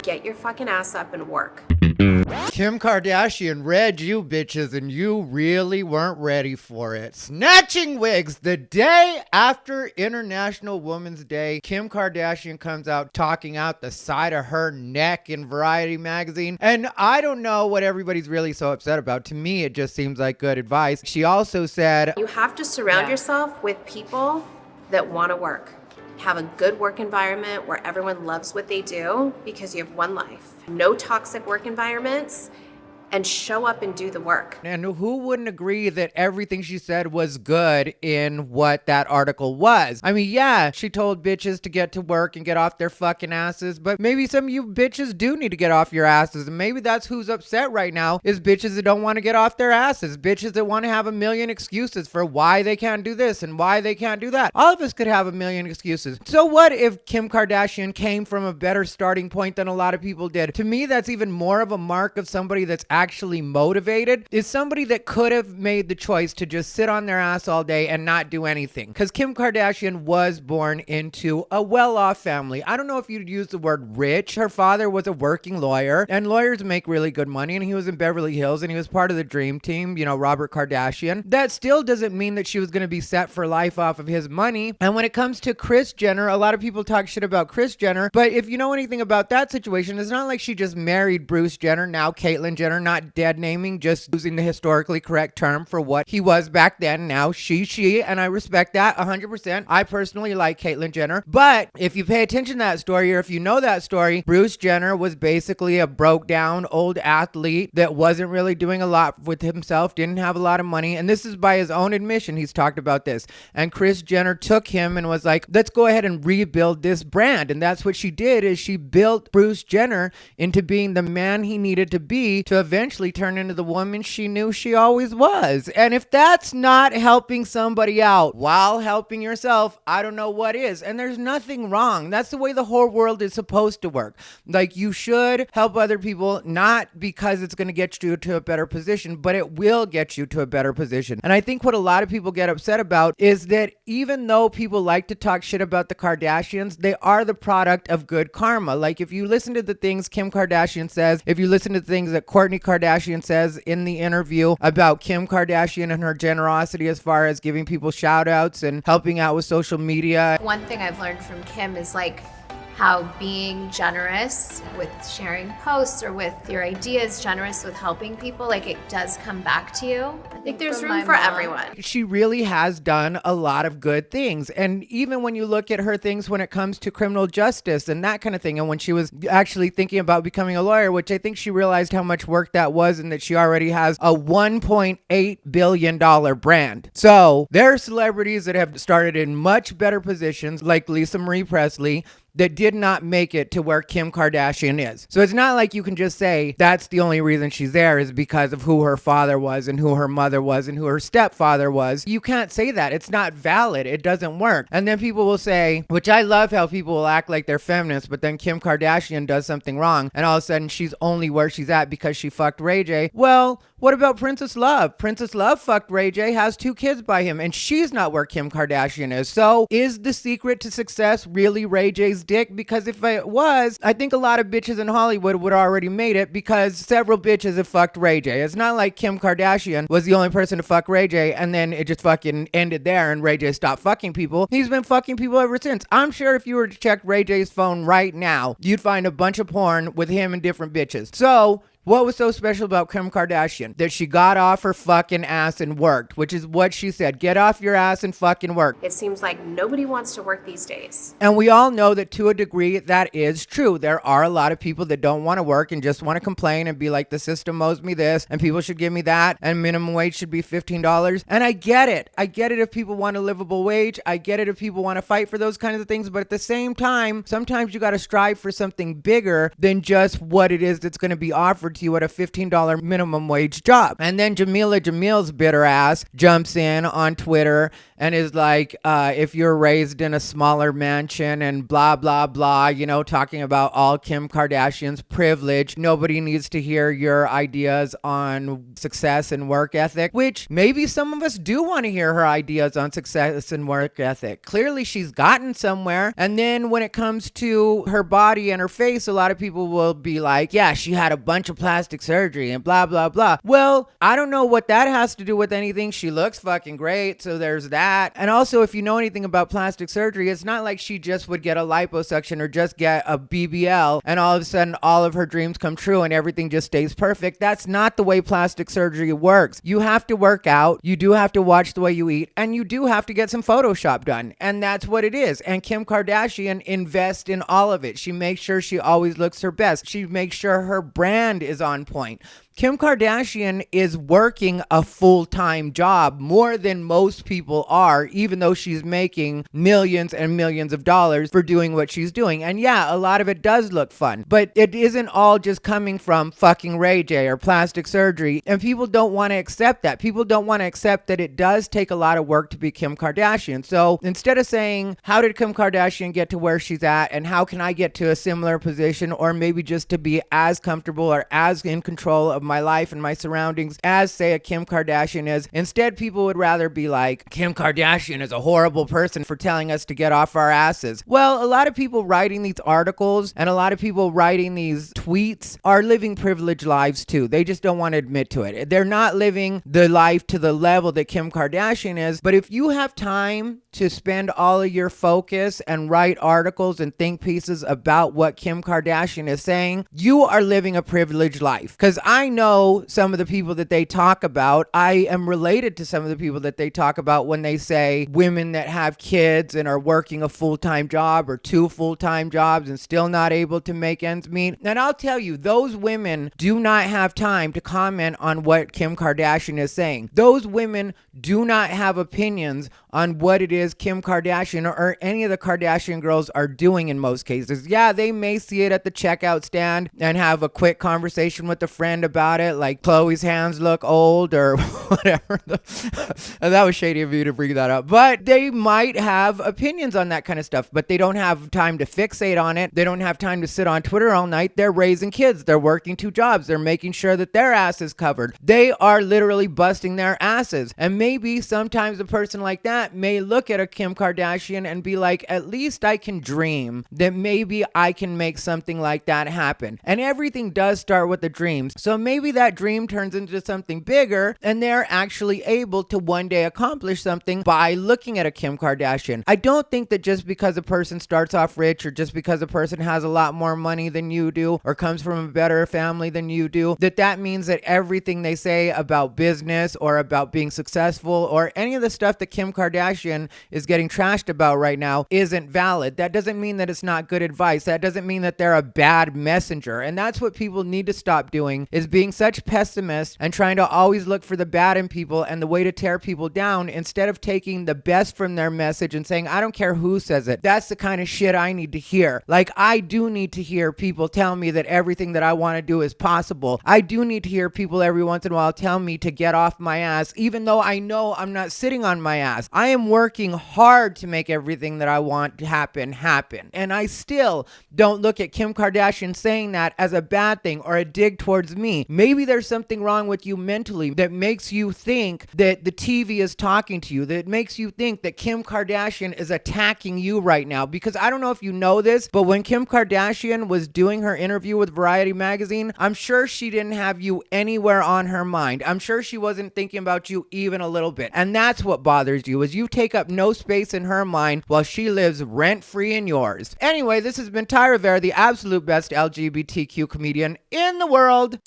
Get your fucking ass up and work. Kim Kardashian read you bitches and you really weren't ready for it. Snatching wigs the day after International Women's Day. Kim Kardashian comes out talking out the side of her neck in Variety magazine. And I don't know what everybody's really so upset about. To me, it just seems like good advice. She also said, You have to surround yourself with people that want to work. Have a good work environment where everyone loves what they do because you have one life. No toxic work environments, and show up and do the work. And who wouldn't agree that everything she said was good in what that article was? I mean, yeah, she told bitches to get to work and get off their fucking asses, but maybe some of you bitches do need to get off your asses, and maybe that's who's upset right now, is bitches that don't want to get off their asses, bitches that want to have a million excuses for why they can't do this and why they can't do that. All of us could have a million excuses. So what if Kim Kardashian came from a better starting point than a lot of people did? To me, that's even more of a mark of somebody that's actually motivated, is somebody that could have made the choice to just sit on their ass all day and not do anything. Because Kim Kardashian was born into a well-off family. I don't know if you'd use the word rich. Her father was a working lawyer, and lawyers make really good money, and he was in Beverly Hills, and he was part of the dream team, you know, Robert Kardashian. That still doesn't mean that she was going to be set for life off of his money. And when it comes to Kris Jenner, a lot of people talk shit about Kris Jenner, but if you know anything about that situation, it's not like she just married Bruce Jenner, now Caitlyn Jenner, not dead naming, just using the historically correct term for what he was back then. Now she, and I respect that 100%. I personally like Caitlyn Jenner, but if you pay attention to that story, or if you know that story, Bruce Jenner was basically a broke down old athlete that wasn't really doing a lot with himself, didn't have a lot of money, and this is by his own admission. He's talked about this, and Kris Jenner took him and was like, let's go ahead and rebuild this brand. And that's what she did, is she built Bruce Jenner into being the man he needed to be to eventually turn into the woman she knew she always was. And if that's not helping somebody out while helping yourself, I don't know what is. And there's nothing wrong. That's the way the whole world is supposed to work. Like, you should help other people, not because it's going to get you to a better position, but it will get you to a better position. And I think what a lot of people get upset about is that even though people like to talk shit about the Kardashians, they are the product of good karma. Like, if you listen to the things Kim Kardashian says, if you listen to the things that Kourtney Kardashian says in the interview about Kim Kardashian and her generosity as far as giving people shout outs and helping out with social media. One thing I've learned from Kim is like how being generous with sharing posts or with your ideas, generous with helping people, like it does come back to you. I think there's room for everyone. She really has done a lot of good things. And even when you look at her things when it comes to criminal justice and that kind of thing, and when she was actually thinking about becoming a lawyer, which I think she realized how much work that was, and that she already has a $1.8 billion brand. So there are celebrities that have started in much better positions, like Lisa Marie Presley, that did not make it to where Kim Kardashian is. So it's not like you can just say that's the only reason she's there is because of who her father was and who her mother was and who her stepfather was. You can't say that. It's not valid. It doesn't work. And then people will say, which I love how people will act like they're feminists, but then Kim Kardashian does something wrong and all of a sudden she's only where she's at because she fucked Ray J. Well, what about Princess Love? Princess Love fucked Ray J, has 2 kids by him, and she's not where Kim Kardashian is. So is the secret to success really Ray J's dick? Because if it was, I think a lot of bitches in Hollywood would already made it, because several bitches have fucked Ray J. It's not like Kim Kardashian was the only person to fuck Ray J and then it just fucking ended there and Ray J stopped fucking people. He's been fucking people ever since. I'm sure if you were to check Ray J's phone right now, you'd find a bunch of porn with him and different bitches. So what was so special about Kim Kardashian? That she got off her fucking ass and worked, which is what she said. Get off your ass and fucking work. It seems like nobody wants to work these days. And we all know that to a degree that is true. There are a lot of people that don't want to work and just want to complain and be like, the system owes me this and people should give me that and minimum wage should be $15. And I get it. I get it if people want a livable wage. I get it if people want to fight for those kinds of things. But at the same time, sometimes you got to strive for something bigger than just what it is that's going to be offered offered to you at a $15 minimum wage job. And then Jamil's bitter ass jumps in on Twitter and is like, if you're raised in a smaller mansion and blah, blah, blah, you know, talking about all Kim Kardashian's privilege. Nobody needs to hear your ideas on success and work ethic, which maybe some of us do want to hear her ideas on success and work ethic. Clearly she's gotten somewhere. And then when it comes to her body and her face, a lot of people will be like, yeah, she had a bunch of plastic surgery and blah, blah, blah. Well, I don't know what that has to do with anything. She looks fucking great. So there's that. And also, if you know anything about plastic surgery, it's not like she just would get a liposuction or just get a BBL and all of a sudden all of her dreams come true and everything just stays perfect. That's not the way plastic surgery works. You have to work out. You do have to watch the way you eat, and you do have to get some Photoshop done. And that's what it is. And Kim Kardashian invests in all of it. She makes sure she always looks her best. She makes sure her brand is on point. Kim Kardashian is working a full-time job more than most people are, even though she's making millions and millions of dollars for doing what she's doing. And yeah, a lot of it does look fun, but it isn't all just coming from fucking Ray J or plastic surgery. And people don't want to accept that. People don't want to accept that it does take a lot of work to be Kim Kardashian. So instead of saying, how did Kim Kardashian get to where she's at and how can I get to a similar position, or maybe just to be as comfortable or as in control of my life and my surroundings as, say, a Kim Kardashian is. Instead, people would rather be like, Kim Kardashian is a horrible person for telling us to get off our asses. Well, a lot of people writing these articles and a lot of people writing these tweets are living privileged lives too. They just don't want to admit to it. They're not living the life to the level that Kim Kardashian is. But if you have time to spend all of your focus and write articles and think pieces about what Kim Kardashian is saying, you are living a privileged life. Because I know some of the people that they talk about. I am related to some of the people that they talk about when they say women that have kids and are working a full-time job or 2 full-time jobs and still not able to make ends meet. And I'll tell you, those women do not have time to comment on what Kim Kardashian is saying. Those women do not have opinions on what it is Kim Kardashian or any of the Kardashian girls are doing in most cases. Yeah, they may see it at the checkout stand and have a quick conversation with a friend about it, like Chloe's hands look old or whatever. That was shady of you to bring that up. But they might have opinions on that kind of stuff, but they don't have time to fixate on it. They don't have time to sit on Twitter all night. They're raising kids. They're working 2 jobs. They're making sure that their ass is covered. They are literally busting their asses. And maybe sometimes a person like that may look at a Kim Kardashian and be like, at least I can dream that maybe I can make something like that happen. And everything does start with a dream. So maybe that dream turns into something bigger and they're actually able to one day accomplish something by looking at a Kim Kardashian. I don't think that just because a person starts off rich or just because a person has a lot more money than you do or comes from a better family than you do, that means that everything they say about business or about being successful or any of the stuff that Kim Kardashian is getting trashed about right now isn't valid. That doesn't mean that it's not good advice. That doesn't mean that they're a bad messenger. And that's what people need to stop doing, is being such pessimists and trying to always look for the bad in people and the way to tear people down instead of taking the best from their message and saying, I don't care who says it. That's the kind of shit I need to hear. Like, I do need to hear people tell me that everything that I want to do is possible. I do need to hear people every once in a while tell me to get off my ass, even though I know I'm not sitting on my ass. I am working hard to make everything that I want to happen. And I still don't look at Kim Kardashian saying that as a bad thing or a dig towards me. Maybe there's something wrong with you mentally that makes you think that the TV is talking to you, that makes you think that Kim Kardashian is attacking you right now. Because I don't know if you know this, but when Kim Kardashian was doing her interview with Variety magazine, I'm sure she didn't have you anywhere on her mind. I'm sure she wasn't thinking about you even a little bit. And that's what bothers you, is you take up no space in her mind while she lives rent-free in yours. Anyway, this has been Ty Rivera, the absolute best LGBTQ comedian in the world.